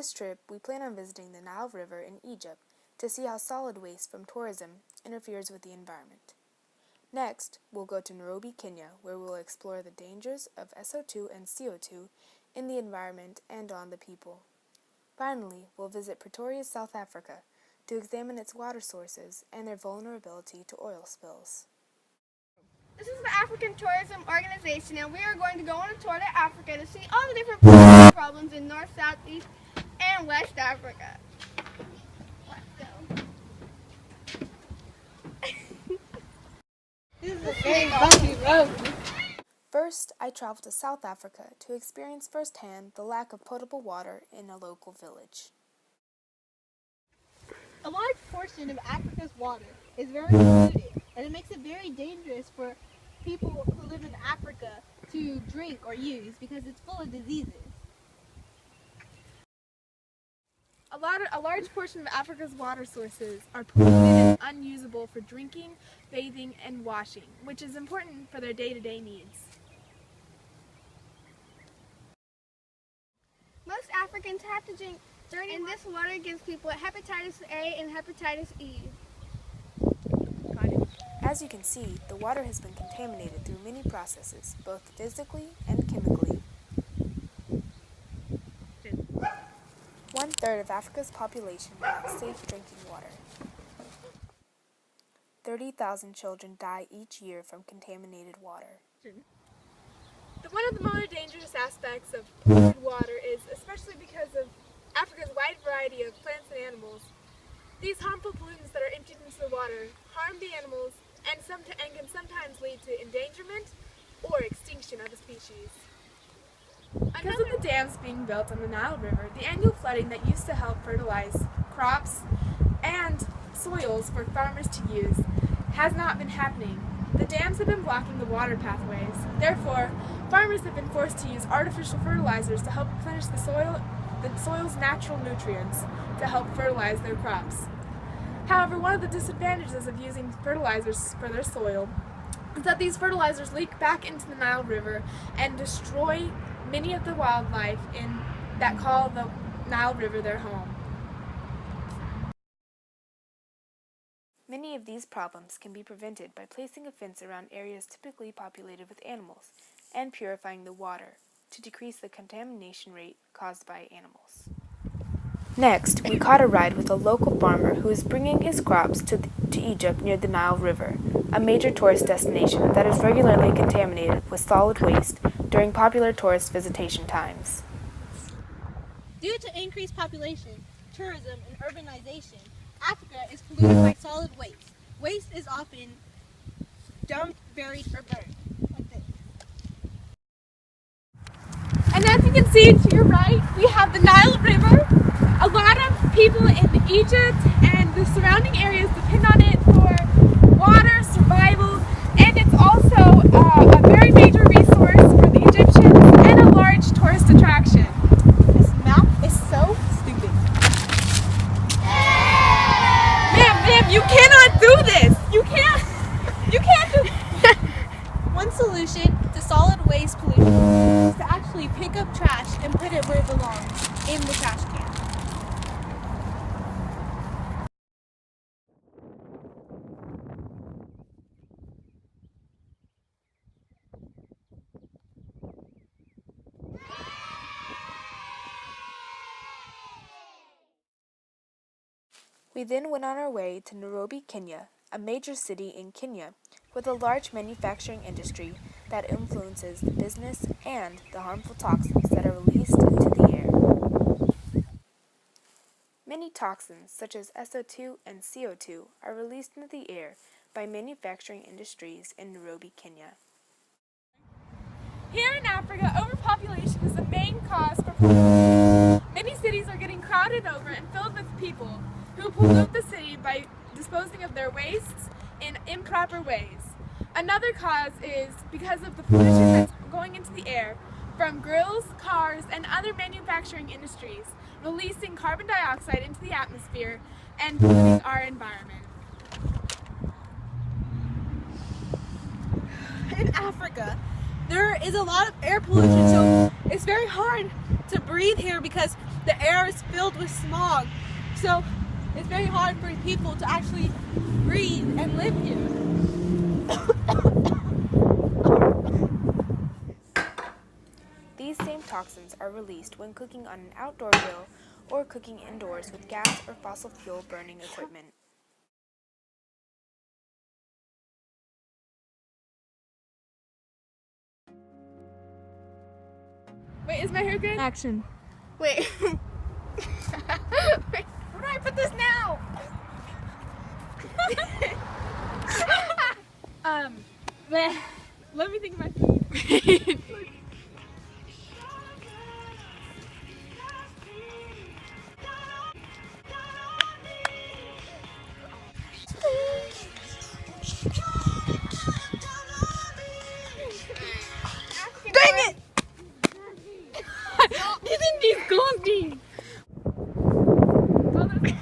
this trip, we plan on visiting the Nile River in Egypt to see how solid waste from tourism interferes with the environment. Next, we'll go to Nairobi, Kenya, where we'll explore the dangers of SO2 and CO2 in the environment and on the people. Finally, we'll visit Pretoria, South Africa, to examine its water sources and their vulnerability to oil spills. This is the African Tourism Organization, and we are going to go on a tour to Africa to see all the different problems in North, South, East, and West Africa. Let's go. This is a very bumpy road. First, I traveled to South Africa to experience firsthand the lack of potable water in a local village. A large portion of Africa's water is very polluted, and it makes it very dangerous for people who live in Africa to drink or use because it's full of diseases. A large portion of Africa's water sources are polluted and unusable for drinking, bathing, and washing, which is important for their day-to-day needs. Most Africans have to drink dirty, and this water gives people hepatitis A and hepatitis E. As you can see, the water has been contaminated through many processes, both physically and chemically. 1/3 of Africa's population lacks safe drinking water. 30,000 children die each year from contaminated water. One of the more dangerous aspects of polluted water is, especially because of Africa's wide variety of plants and animals, these harmful pollutants that are emptied into the water harm the animals and can sometimes lead to endangerment or extinction of a species. Because of the dams being built on the Nile River, the annual flooding that used to help fertilize crops and soils for farmers to use has not been happening. The dams have been blocking the water pathways. Therefore, farmers have been forced to use artificial fertilizers to help replenish the soil's natural nutrients to help fertilize their crops. However, one of the disadvantages of using fertilizers for their soil is that these fertilizers leak back into the Nile River and destroy many of the wildlife that call the Nile River their home. Many of these problems can be prevented by placing a fence around areas typically populated with animals and purifying the water to decrease the contamination rate caused by animals. Next, we caught a ride with a local farmer who is bringing his crops to Egypt near the Nile River, a major tourist destination that is regularly contaminated with solid waste during popular tourist visitation times. Due to increased population, tourism, and urbanization, Africa is polluted by solid waste. Waste is often dumped, buried, or burned, like this. And as you can see to your right, we have the Nile River. A lot of people in Egypt and the surrounding areas depend on it for water, survival, and it's also a very major resource for the Egyptians and a large tourist attraction. This map is so stupid. Ma'am, you cannot do this! You can't do this! One solution to solid waste pollution is to actually pick up trash and put it where it belongs, in the trash can. We then went on our way to Nairobi, Kenya, a major city in Kenya with a large manufacturing industry that influences the business and the harmful toxins that are released into the air. Many toxins, such as SO2 and CO2, are released into the air by manufacturing industries in Nairobi, Kenya. Here in Africa, overpopulation is the main cause for pollution. Many cities are getting crowded over and filled with people who pollute the city by disposing of their wastes in improper ways. Another cause is because of the pollution that's going into the air from grills, cars, and other manufacturing industries, releasing carbon dioxide into the atmosphere and polluting our environment. In Africa, there is a lot of air pollution, so it's very hard to breathe here because the air is filled with smog. So it's very hard for people to actually breathe and live here. These same toxins are released when cooking on an outdoor grill or cooking indoors with gas or fossil fuel burning equipment. Wait, is my hair good? Action. Wait. Wait. Where do I put this now? Let me think of my food. Dang it! Isn't these golden? Oh, that's-